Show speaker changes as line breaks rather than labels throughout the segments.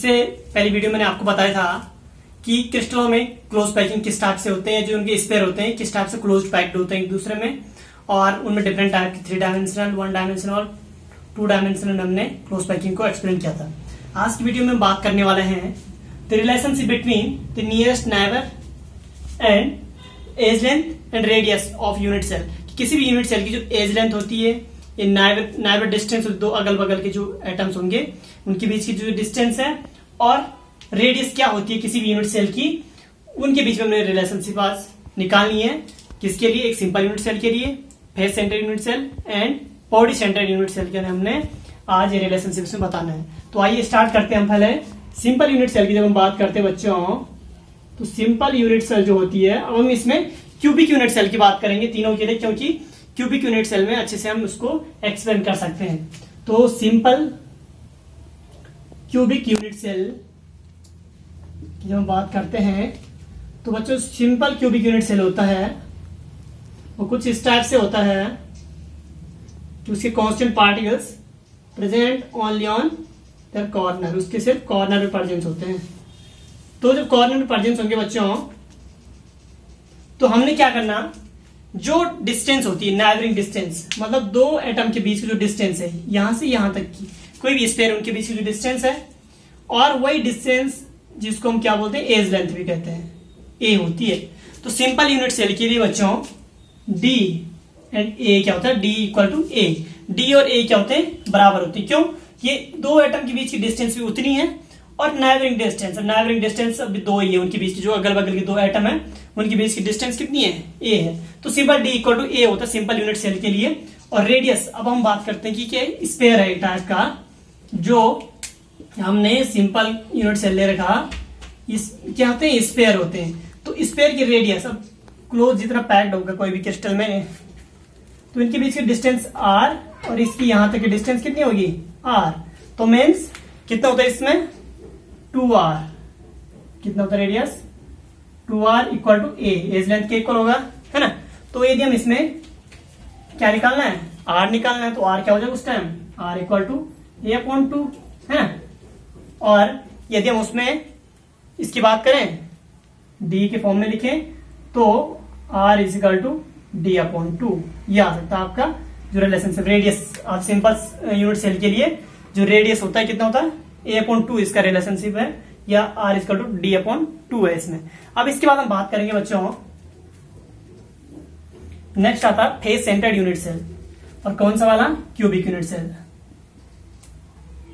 इससे पहली वीडियो मैंने आपको बताया था कि क्रिस्टलों में क्लोज पैकिंग किस टाइप से होते हैं, जो उनके स्पेयर होते हैं किस टाइप से क्लोज पैक्ड होते हैं एक दूसरे में, और उनमें डिफरेंट टाइप की 3 डायमेंशनल, 1 डायमेंशनल और 2 डायमेंशनल में हमने क्लोज पैकिंग को एक्सप्लेन किया था। आज की वीडियो में बात करने वाले हैं the relationship between the nearest neighbour and edge length and radius of unit cell. किसी भी यूनिट सेल की जो एज लेंथ होती है, ये नाइबर डिस्टेंस, दो अगल बगल के जो एटम्स होंगे उनके बीच की जो डिस्टेंस है, और रेडियस क्या होती है किसी भी यूनिट सेल की, उनके बीच में हमने रिलेशनशिप आज निकालनी है। किसके लिए? एक सिंपल यूनिट सेल के लिए, face centre unit cell and body centre unit cell के लिए हमने आज ये रिलेशनशिप में बताना है। तो आइए स्टार्ट करते हैं हम पहले सिंपल यूनिट सेल की। जब हम बात करते हैं बच्चों, तो सिंपल यूनिट सेल जो होती है, अब हम इसमें क्यूबिक यूनिट सेल की बात करेंगे तीनों के लिए, क्योंकि क्यूबिक यूनिट सेल में अच्छे से हम उसको एक्सप्लेन कर सकते हैं। तो सिंपल क्यूबिक यूनिट सेल की जब हम बात करते हैं, तो बच्चों सिंपल क्यूबिक यूनिट सेल होता है वो कुछ इस टाइप से होता है कि उसके constant particles present only on their corner, उसके सिर्फ कॉर्नर में प्रेजेंट होते हैं। तो जब कॉर्नर में प्रेजेंट होंगे बच्चों, तो हमने क्या करना, जो डिस्टेंस होती है नाइबरिंग डिस्टेंस, मतलब दो एटम के बीच की जो डिस्टेंस है यहां से यहां तक की, कोई भी स्पेयर उनके बीच की जो डिस्टेंस है, और वही डिस्टेंस जिसको हम क्या बोलते हैं एज लेंथ भी कहते हैं, ए होती है। तो सिंपल यूनिट सेल के लिए बच्चों डी एंड ए क्या होता है, d equal to a. D और ए क्या होते हैं, बराबर होते हैं। क्यों? ये दो एटम के बीच की डिस्टेंस भी उतनी है, और नाइबरिंग डिस्टेंस अभी दो ही है, उनके बीच की जो अगल बगल के दो एटम है उनके बीच की डिस्टेंस कितनी है, ए है। तो सिंपल डी इक्वल टू ए होता है सिंपल यूनिट सेल के लिए। और रेडियस, अब हम बात करते हैं कि क्या स्पेयर है एक टाइप का, जो हमने सिंपल यूनिट सेल ले रखा, इस क्या होते हैं, स्पेयर होते हैं। तो स्पेयर की रेडियस, अब क्लोज जितना पैक्ड होगा कोई भी क्रिस्टल में, तो इनके बीच की डिस्टेंस आर, और इसकी यहां तक की डिस्टेंस कितनी होगी, आर। तो मीन्स कितना होता है इसमें, 2r। कितना होता है रेडियस, 2r इक्वल टू ए, एज लेंथ के इक्वल होगा, है ना। तो यदि हम इसमें क्या निकालना है, r निकालना है, तो r क्या हो जाएगा उस time, r equal to a/2, है ना। और यदि हम उसमें इसकी बात करें, d के फॉर्म में लिखें, तो r is equal to d/2, ये आ सकता है आपका जो रिलेशनशिप रेडियस। आप सिंपल यूनिट सेल के लिए जो रेडियस होता है कितना होता है, a/2 इसका रिलेशनशिप है, या r इक्वल टू d/2 है इसमें। अब इसके बाद हम बात करेंगे बच्चों, नेक्स्ट आता है फेस सेंटर्ड यूनिट सेल। और कौन सा वाला, cubic unit cell.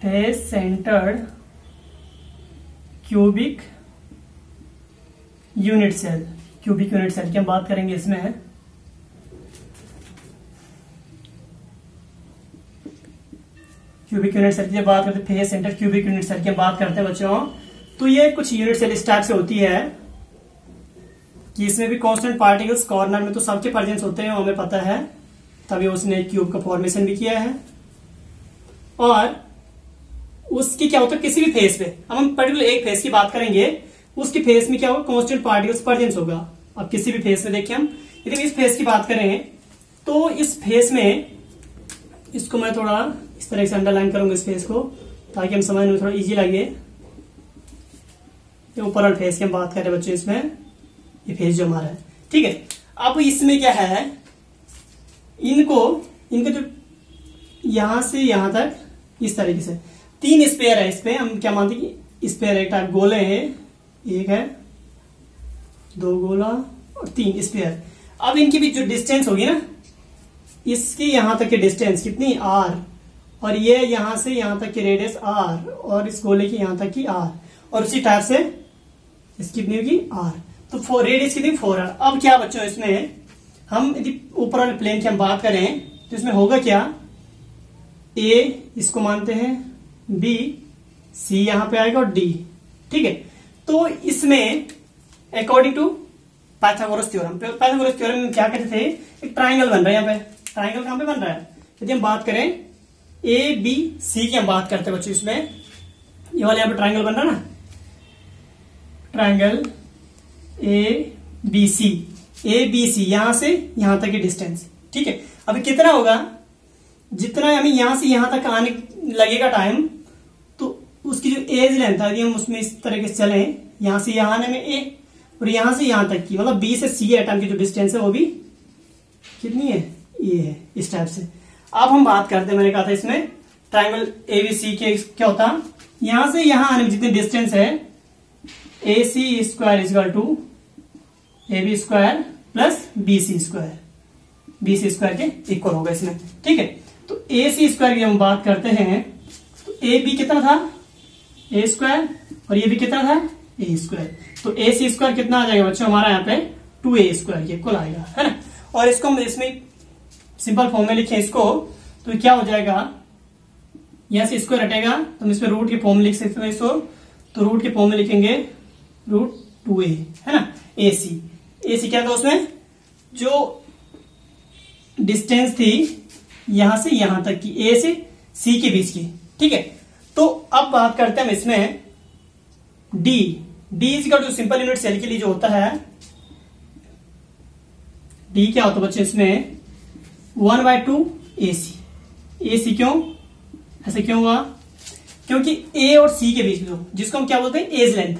Face centred cubic unit cell, cubic unit cell की हम बात करेंगे इसमें। क्यूबिक यूनिट सेल की जब बात करते हैं, face centre cubic unit cell की हम बात करते हैं बच्चों, तो ये कुछ यूनिट सेल इस टाइप से होती है कि इसमें भी कांस्टेंट पार्टिकल्स कॉर्नर में तो सबके प्रेजेंस होते हैं, हमें पता है, तभी उसने क्यूब का फॉर्मेशन भी किया है। और उसकी क्या होता है किसी भी फेस पे, अब हम पर्टिकुलर एक फेस की बात करेंगे, उसकी फेस में क्या होगा, कांस्टेंट पार्टिकल्स प्रेजेंस होगा। अब किसी भी फेस में देखिए हम, यदि इस फेस की बात करें, तो इस फेस में, इसको मैं थोड़ा इस तरह से अंडरलाइन करूंगा इस फेस को, ताकि हम समझने में थोड़ा इजी लगे। ऊपर वाले फेस की हम बात करें बच्चों, इसमें ये फेस जो हमारा है, ठीक है। अब इसमें क्या है, इनको जो यहां से यहां तक इस तरीके से 3 स्पेयर है, इसमें हम क्या मानते हैं कि स्पेयर एक टाइप गोले हैं, एक है, 2 गोला और 3 स्पेयर। अब इनकी भी जो डिस्टेंस होगी ना, इसकी यहां तक की डिस्टेंस कितनी, r, और ये यहां से यहां तक की रेडियस r, और इस गोले की यहां तक की r, और उसी टाइप से इसकी कितनी होगी r। तो रेडियस कितनी, 4r। अब क्या बच्चों, इसमें हम यदि ऊपर वाले प्लेन की हम बात करें, तो इसमें होगा क्या, a इसको मानते हैं, b, c यहां पे आएगा, और d, ठीक है। तो इसमें अकॉर्डिंग टू पाइथागोरस थ्योरम में क्या कहते थे, एक ट्राइंगल बन रहा है, यहाँ पे ट्राइंगल कहां पे बन रहा है, यदि हम बात करें ए बी सी की हम बात करते हैं बच्चों, इसमें ये वाला यहाँ पे ट्राइंगल बन रहा है ना, ट्राइंगल ए बी सी, यहां से यहां तक की डिस्टेंस, ठीक है। अभी कितना होगा, जितना हमें यहां से यहां तक आने लगेगा टाइम, तो उसकी जो एज लेंथ है, यदि हम उसमें इस तरह से चले, यहां से यहां आने में ए और यहां से यहां तक की, मतलब बी से सी एटम की जो डिस्टेंस है वो भी कितनी है, ये है, इस टाइप से। अब हम बात करते हैं, मैंने कहा था इसमें ट्राइंगल एबीसी के क्या होता है, यहां से यहां आने में जितनी डिस्टेंस है, A C square equal to A B square plus B C square के इक्वल होगा इसमें, ठीक है। तो ए सी स्क्वायर की हम बात करते हैं, तो ए बी कितना था, ए स्क्वायर, और ये भी कितना था, ए स्क्वायर। तो ए सी स्क्वायर कितना आ जाएगा बच्चों हमारा यहाँ पे 2a स्क्वायर के इक्वल आएगा, है ना। और इसको हम इसमें सिंपल फॉर्म में लिखें इसको, तो क्या हो जाएगा, यहां से स्क्वायर हटेगा तो हम इसमें रूट के फॉर्म में लिख सकते हैं इसको, तो रूट के फॉर्म में लिखेंगे रूट 2a, है ना। ए सी क्या था, उसमें जो डिस्टेंस थी यहां से यहां तक की, ए से सी के बीच की, ठीक है। तो अब बात करते हैं हम इसमें d equal to simple unit cell के लिए जो होता है, डी क्या होता है बच्चे इसमें 1/2 ए सी। क्यों ऐसे क्यों हुआ, क्योंकि ए और सी के बीच जो, जिसको हम क्या बोलते हैं edge length,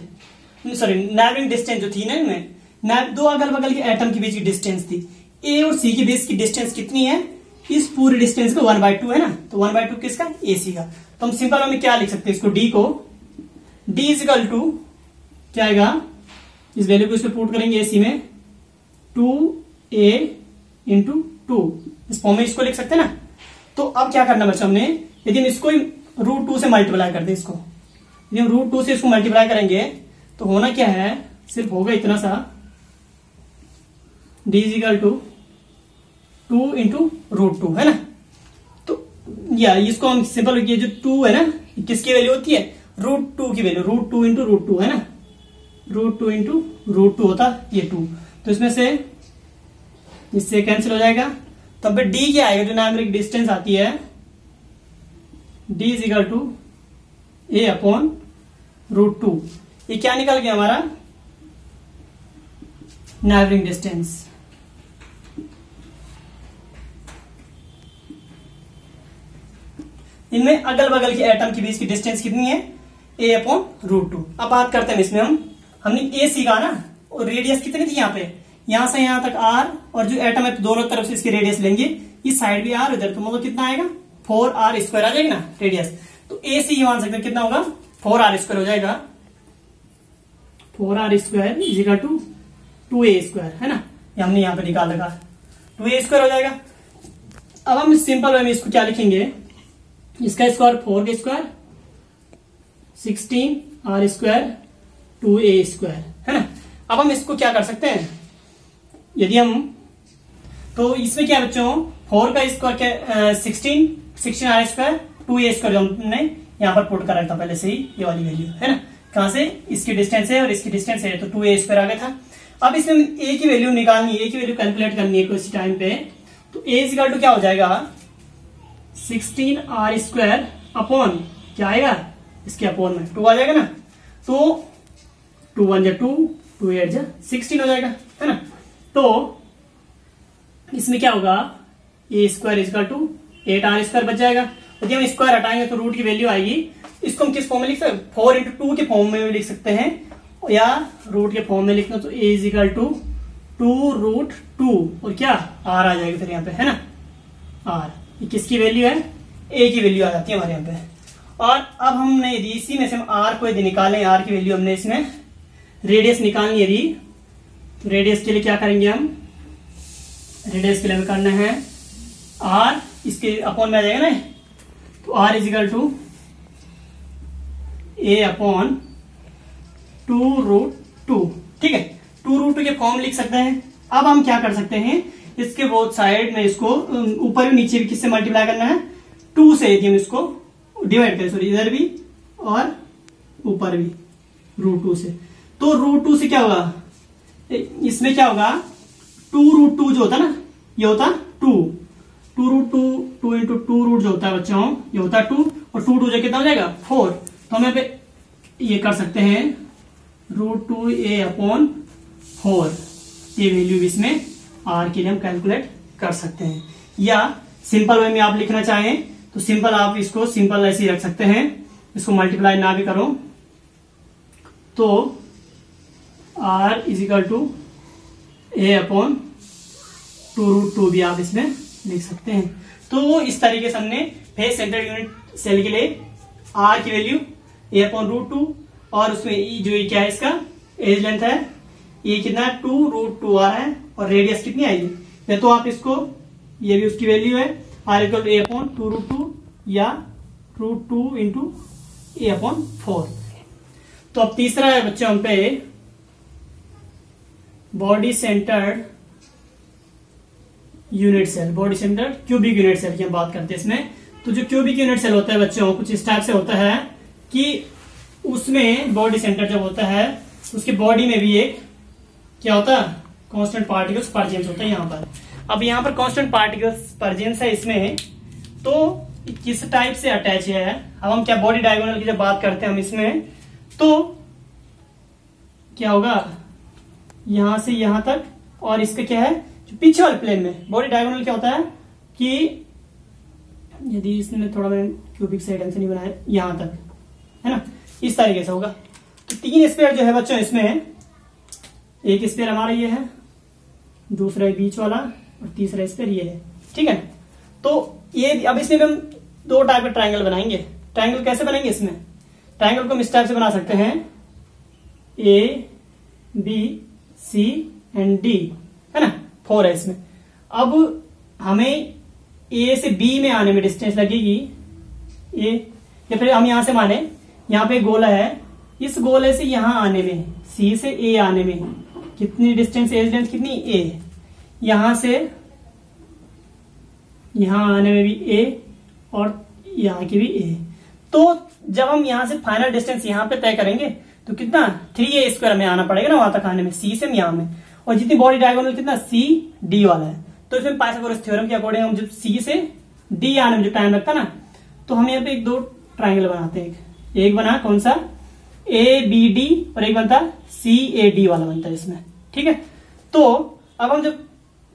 sorry neighbouring distance जो थी ना इनमें, दो अगल बगल के एटम के बीच की डिस्टेंस थी, ए और सी के बीच की डिस्टेंस कितनी है, इस पूरी डिस्टेंस को 1/2 है ना। तो 1/2 किसका, ए सी का। तो हम सिंपल में क्या लिख सकते हैं इसको, डी को, डी इजकल टू क्या आएगा, इस वैल्यू को इसमें पुट करेंगे ए सी में, 2a इंटू 2, इस फॉर्म में इसको लिख सकते हैं ना। तो अब क्या करना बच्चा हमने, यदि हम इसको √2 से मल्टीप्लाई कर दे, इसको यदि हम √2 से इसको मल्टीप्लाई करेंगे तो होना क्या है, सिर्फ होगा इतना सा, d इजिकल टू 2 इंटू √2, है ना। तो या इसको हम सिंपल, ये जो 2 है ना, किसकी वैल्यू होती है, √2 की वैल्यू, √2 इंटू √2, है ना, √2 इंटू √2 होता ये 2। तो इसमें से इससे कैंसिल हो जाएगा, तब पे डी क्या आएगा, जो न्यूमेरिक डिस्टेंस आती है, d equal to a upon √2। ये क्या निकल गया हमारा, न्यूमेरिक डिस्टेंस। इनमें अगल बगल के एटम के बीच की डिस्टेंस कितनी है, a अपॉन √2। अब बात करते हैं इसमें हमने ए सी का ना, और रेडियस कितनी थी यहाँ पे, यहां से यहां तक r, और जो एटम है तो दोनों तरफ से इसकी रेडियस लेंगे, इस साइड भी r, इधर तो मतलब कितना आएगा 4r स्क्वायर आ जाएगा ना रेडियस। तो ए सी मान सकते हैं कितना होगा, 4r स्क्वायर हो जाएगा, 4r square is equal to 2a square, है ना। ये हमने यहाँ पे निकाल लगा, 2a स्क्वायर हो जाएगा। अब हम सिंपल वे में इसको क्या लिखेंगे, इसका स्क्वायर 4 का square 16r square 2a square, है ना। अब हम इसको क्या कर सकते हैं, यदि हम, तो इसमें क्या बच्चों 4 का स्क्वायर क्या 16r स्क्वायर 2a स्क्वायर, हमने यहां पर पुट कर रखा था पहले से ही, ये वाली वैल्यू, है ना। कहां से, इसकी डिस्टेंस है और इसकी डिस्टेंस है, तो 2a स्क्वायर आ गया था। अब इसमें a की वैल्यू निकालनी है, a की वैल्यू कैलकुलेट करनी है किसी टाइम पे, तो a इक्वल टू क्या हो जाएगा 16r स्क्वायर अपॉन क्या आएगा, इसके अपॉन में 2 आ जाएगा ना। तो 2 1 जा 2, 2 8 जा 16 हो जाएगा, है ना। तो इसमें क्या होगा, A square equal to 8r square बच जाएगा। यदि हम स्क्वायर हटाएंगे तो रूट की वैल्यू आएगी, इसको हम किस फॉर्म में लिख सकते हैं, 4 इंटू 2 के फॉर्म में भी लिख सकते हैं, या रूट के फॉर्म में लिखना, तो ए इजिकल टू 2√2 और क्या r आ जाएगा फिर यहाँ पे, है ना, r। ये किसकी वैल्यू है, a की वैल्यू आ जाती है हमारे यहाँ पे। और अब हमने यदि इसी में से हम r को यदि निकालें, r की वैल्यू हमने इसमें रेडियस निकालनी यदि, तो रेडियस के लिए क्या करेंगे हम, रेडियस के लिए करना है r, इसके अपॉन में आ जाएगा ना, तो r equal to a upon 2√2, ठीक है, 2√2 के फॉर्म लिख सकते हैं। अब हम क्या कर सकते हैं, इसके बोथ साइड में इसको ऊपर भी नीचे भी किससे मल्टीप्लाई करना है, 2 से, यदि हम इसको डिवाइड करें, सॉरी इधर भी और ऊपर भी √2 से, तो √2 से क्या होगा, इसमें क्या होगा 2√2 जो होता है ना, ये होता 2√2, 2 इंटू 2 रूट जो होता है बच्चों, ये होता है 2, और 2 जो कितना हो जाएगा 4। तो हम यहाँ पे ये कर सकते हैं √2a अपॉन 4, ये वैल्यू इसमें r के लिए हम कैलकुलेट कर सकते हैं। या सिंपल वे में आप लिखना चाहें तो सिंपल आप इसको सिंपल ऐसे ही रख सकते हैं, इसको मल्टीप्लाई ना भी करो तो r is equal to a upon 2√2 भी आप इसमें लिख सकते हैं। तो इस तरीके से हमने फेज सेंटर यूनिट सेल के लिए r की वैल्यू a अपॉन √2 और उसमें जो ये क्या है इसका एज लेंथ है ये कितना 2√2 आ रहा है और रेडियस कितनी आएगी, या तो आप इसको ये भी उसकी वैल्यू है r equal to a upon 2√2 या √2 इंटू a अपॉन 4। तो अब तीसरा है बच्चों हम पे body centred unit cell, body centred cubic unit cell की हम बात करते हैं इसमें। तो जो क्यूबिक यूनिट सेल होता है बच्चों कुछ इस टाइप से होता है कि उसमें बॉडी सेंटर जब होता है उसकी बॉडी में भी एक क्या होता है कांस्टेंट पार्टिकल्स परजेंस होता है यहाँ पर। अब यहाँ पर कांस्टेंट पार्टिकल्स परजेंस है इसमें, तो किस टाइप से अटैच है। अब हम क्या बॉडी डायगोनल की जब बात करते हैं हम इसमें तो क्या होगा यहां से यहां तक, और इसका क्या है जो पीछे वाले प्लेन में बॉडी डायगोनल क्या होता है कि यदि इसमें थोड़ा मैंने क्यूबिक साइड से नहीं बनाया यहां तक है ना, इस तरीके से होगा। तो 3 स्पेयर जो है बच्चों इसमें एक स्पेयर हमारा ये है, दूसरा बीच वाला और तीसरा स्पेयर ये है, ठीक है। तो ये अब इसमें हम 2 टाइप के ट्राइंगल बनाएंगे। ट्राइंगल कैसे बनेंगे इसमें, ट्राइंगल को हम इस टाइप से बना सकते हैं A B C and D है ना, 4 है इसमें। अब हमें ए से बी में आने में डिस्टेंस लगेगी ए, या फिर हम यहां से माने यहाँ पे गोला है, इस गोले से यहां आने में सी से ए आने में कितनी डिस्टेंस, एज लेंथ कितनी ए, यहां से यहां आने में भी ए और यहां की भी ए। तो जब हम यहां से फाइनल डिस्टेंस यहां पे तय करेंगे तो कितना 3a² हमें आना पड़ेगा ना वहां तक आने में, सी से यहां में, और जितनी बॉडी डायगोनल कितना सी डी वाला है। तो इसमें पाइथागोरस थ्योरम के अकॉर्डिंग हम जब सी से डी आने में जो टाइम लगता ना, तो हम यहाँ पे 2 ट्राइंगल बनाते हैं। एक बना कौन सा ए बी डी और एक बनता सी ए डी वाला बनता है इसमें, ठीक है। तो अब हम जब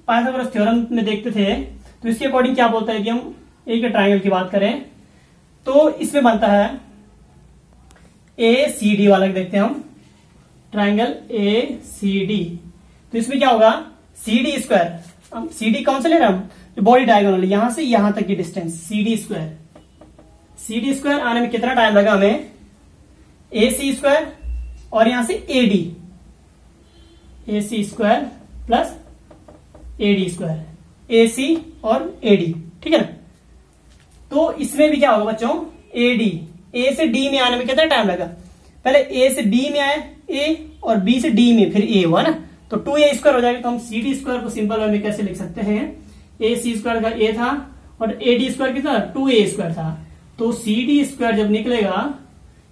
पाइथागोरस थ्योरम में देखते थे तो इसके अकॉर्डिंग क्या बोलता है कि हम एक ट्राइंगल की बात करें तो इसमें बनता है ए सी डी वाला देखते हैं हम, ट्राइंगल ए सी डी। तो इसमें क्या होगा सी डी स्क्वायर, हम सी डी कौन सा ले रहे हैं हम, जो बॉडी डायगोनल यहां से यहां तक की distance C D square. C D square आने में कितना टाइम लगा हमें, ए सी स्क्वायर और यहां से A D, A C square plus A D square, A C और ए डी, ठीक है ना। तो इसमें भी क्या होगा बच्चों ए डी, ए से डी में आने में कितना टाइम लगा, पहले ए से बी में आए ए और बी से डी में फिर ए हुआ ना, तो 2a² हो जाएगा। तो हम सी डी स्क्वायर को सिंपल वे में कैसे लिख सकते हैं, ए सी स्क्वायर का ए था और ए डी स्क्वायर कितना 2a² था, तो सी डी स्क्वायर जब निकलेगा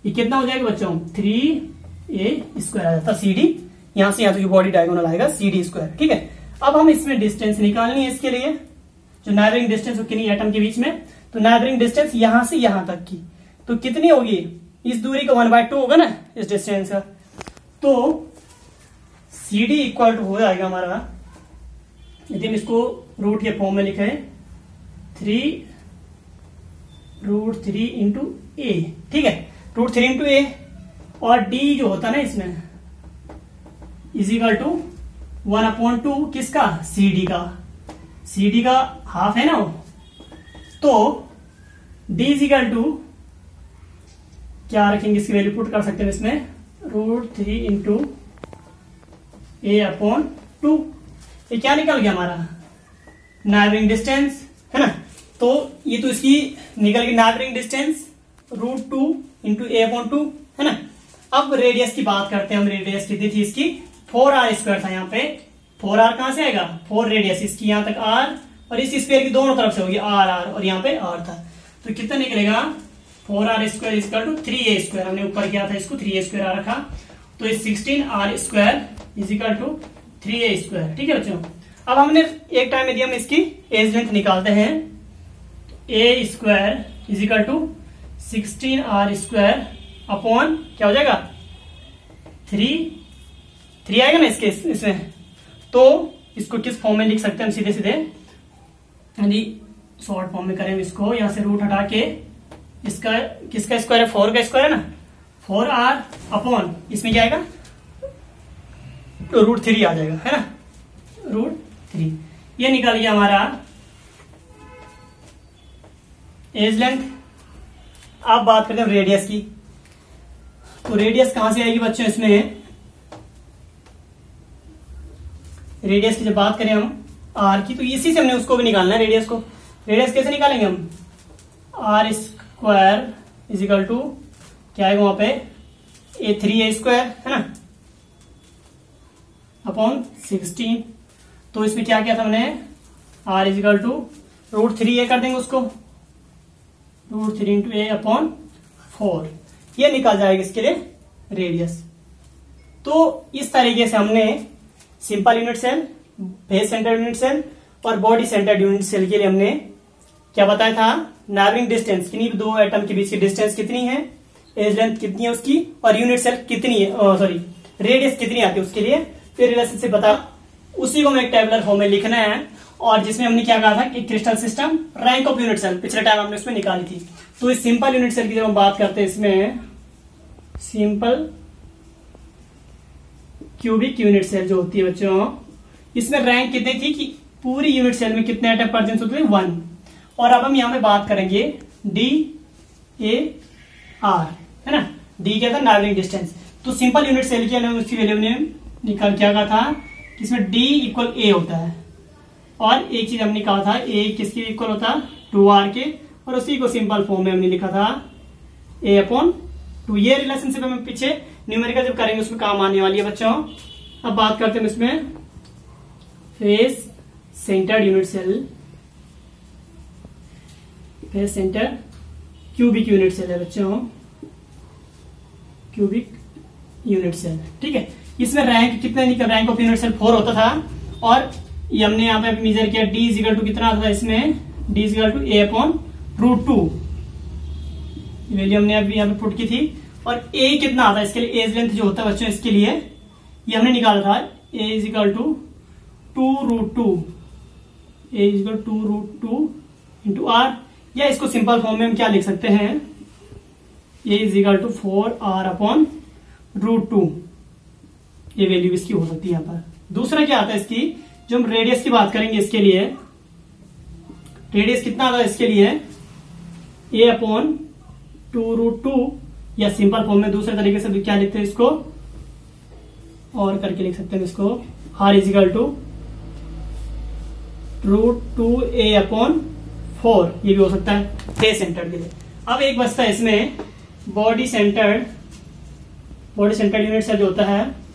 ये कितना हो जाएगा बच्चों 3a² आ जाता सी डी, यहां से यहां तक बॉडी डायगोनल आएगा सी डी स्क्वायर, ठीक है। अब हम इसमें डिस्टेंस निकालनी है इसके लिए, जो नाइबरिंग डिस्टेंस किन्हीं एटम के बीच में, तो नाइबरिंग डिस्टेंस यहां से यहां तक की तो कितनी होगी, इस दूरी का 1/2 होगा ना इस डिस्टेंस का। तो सी डी इक्वल टू हो जाएगा हमारा, यदि हम इसको रूट के फॉर्म में लिखे 3√3 इंटू ए, ठीक है, √3 इंटू ए, और डी जो होता है ना इसमें इज इक्वल टू 1/2 किसका सी डी का, सी डी का हाफ है ना वो, तो डी इज इक्वल टू क्या रखेंगे इसकी वैल्यू पुट कर सकते हैं इसमें √3 इंटू a/2। ये क्या निकल गया हमारा नाइबरिंग डिस्टेंस है ना, तो ये तो इसकी निकल गई नाइबरिंग डिस्टेंस √2 इंटू a/2 है ना। अब रेडियस की बात करते हैं हम, रेडियस कितनी थी इसकी 4r² था, यहाँ पे 4r कहां से आएगा 4 रेडियस इसकी यहां तक r, और इस स्फीयर की दोनों तरफ से होगी r और यहाँ पे r था, तो कितना निकलेगा 4r² इक्वल टू 3a², हमने ऊपर किया था इसको 3a² रखा, तो इस 16r² is equal to 3a², ठीक है बच्चों। अब हमने एक टाइम यदि हम इसकी एज लेंथ निकालते हैं, a² is equal to 16r² upon क्या हो जाएगा 3 आएगा ना इसके इसमें, तो इसको किस फॉर्म में लिख सकते हैं हम सीधे सीधे, यदि शॉर्ट फॉर्म में करें इसको, यहां से रूट हटा के इसका किसका स्क्वायर है, 4 का स्क्वायर है ना, 4r अपॉन इसमें क्या आएगा, √3 आ जाएगा, है ना, √3। ये निकल गया हमारा एज लेंथ। अब बात करते हैं रेडियस की। तो रेडियस कहां से आएगी बच्चों, इसमें रेडियस की जब बात करें हम आर की, तो इसी से हमने उसको भी निकालना है रेडियस को। रेडियस कैसे निकालेंगे हम, r square is equal to क्या आएगा वहां पे, A3 स्क्वायर, है ना, अपॉन 16। तो इसमें क्या किया था हमने, आर इज इक्वल टू √3 कर देंगे उसको, √3 इंटू ए अपॉन 4। ये निकल जाएगा इसके लिए रेडियस। तो इस तरीके से हमने simple unit cell, face centred unit cell और बॉडी सेंटर्ड यूनिट सेल के लिए हमने क्या बताया था, नाइबरिंग डिस्टेंस, किन्हीं दो एटम के बीच की डिस्टेंस कितनी है, एज लेंथ कितनी है उसकी, और यूनिट सेल कितनी है, सॉरी रेडियस कितनी आती है उसके लिए फिर रिलेशनशिप बता। उसी को हमें टेबुलर फॉर्म में लिखना है, और जिसमें हमने क्या कहा था कि crystal system, rank of unit cell पिछले टाइम हमने उसमें निकाली थी। तो इस सिंपल यूनिट सेल की जब हम बात करते हैं, इसमें सिंपल क्यूबिक यूनिट सेल जो होती है बच्चों, इसमें रैंक कितनी थी कि पूरी यूनिट सेल में कितने एटम प्रेजेंट होते थे, 1। और अब हम यहां पे बात करेंगे DAR, है ना, डी क्या था, नाइबरिंग डिस्टेंस। तो सिंपल यूनिट सेल की उसकी वैल्यू ने निकाल क्या कहा था कि इसमें D इक्वल A होता है, और एक चीज हमने कहा था A किसके इक्वल होता है, 2R के, और उसी को सिंपल फॉर्म में हमने लिखा था A अपॉन 2। ये रिलेशनशिप हमें पीछे न्यूमेरिकल जब करेंगे उसमें काम आने वाली है बच्चों। अब बात करते हैं इसमें face centred unit cell, face centred cubic unit cell है बच्चों, क्यूबिक यूनिट सेल, ठीक है। इसमें रैंक कितने निकल, रैंक ऑफ यूनिट सेल 4 होता था, और ये हमने यहाँ पे मेजर किया D इज इक्वल टू कितना आता था इसमें, D is equal to A upon √2, value हमने अभी यहाँ पे पुट की थी। और A कितना आता है इसके लिए, एज लेंथ जो होता है बच्चों इसके लिए ये हमने निकाला था, A is equal to 2√2, A is equal to 2√2 into R, या इसको सिंपल फॉर्म में हम क्या लिख सकते हैं, A is equal to 4R upon √2। ये वैल्यू इसकी हो सकती है यहाँ पर। दूसरा क्या आता है इसकी, जो हम रेडियस की बात करेंगे इसके लिए, रेडियस कितना आता है इसके लिए, A अपॉन 2√2, या सिंपल फॉर्म में दूसरे तरीके से क्या लिखते हैं इसको, और करके लिख सकते हैं इसको, R is equal to √2A upon 4। ये भी हो सकता है फेस सेंटर्ड के लिए। अब एक बचता है इसमें body centred, body centred unit cell जो होता है,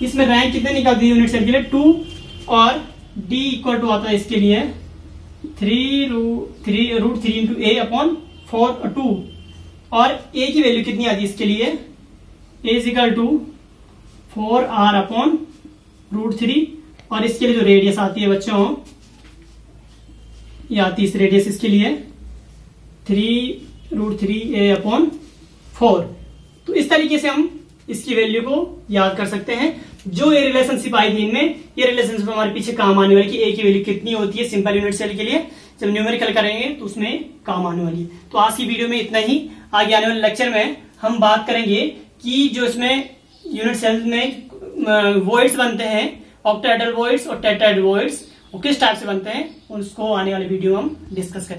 इसमें रैंक कितने निकालती है यूनिट सेल के लिए, 2, और D इक्वल टू आता है इसके लिए 3√3 इंटू A अपॉन 2, और A की वैल्यू कितनी आती है इसके लिए, A is equal to 4R upon √3, और इसके लिए जो रेडियस आती है बच्चों, ये आती है इस रेडियस इसके लिए 3√3A अपॉन 4। तो इस तरीके से हम इसकी वैल्यू को याद कर सकते हैं। जो ये रिलेशनशिप आई थी इनमें, ये रिलेशनशिप हमारे पीछे काम आने वाली कि A की वैल्यू कितनी होती है सिंपल यूनिट सेल के लिए, जब न्यूमेरिकल करेंगे तो उसमें काम आने वाली है। तो आज की वीडियो में इतना ही। आगे आने वाले लेक्चर में हम बात करेंगे कि जो इसमें यूनिट सेल में वॉइड्स बनते हैं, ऑक्टाहेड्रल वॉइड्स और टेट्राहेड्रल वॉइड्स, वो किस टाइप से बनते हैं, उसको आने वाले वीडियो में हम डिस्कस करेंगे।